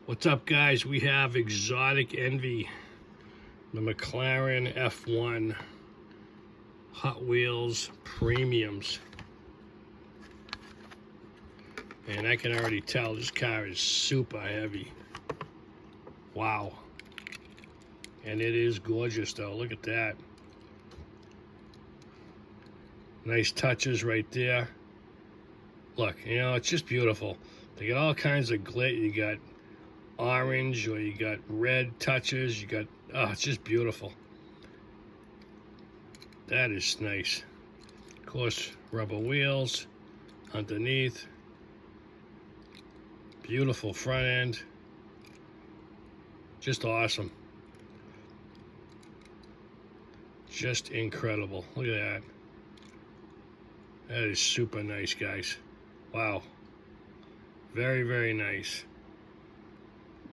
What's up, guys? We have Exotic Envy, the McLaren F1 Hot Wheels Premiums. And I can already tell this car is super heavy. Wow. And it is gorgeous though, look at that. Nice touches right there. Look, you know, it's just beautiful. They got all kinds of glitter. You got orange, or you got red touches. You got, oh, it's just beautiful. That is nice. Of course, rubber wheels underneath. Beautiful front end. Just awesome. Just incredible. Look at that. That is super nice, guys. Wow. Very, very nice.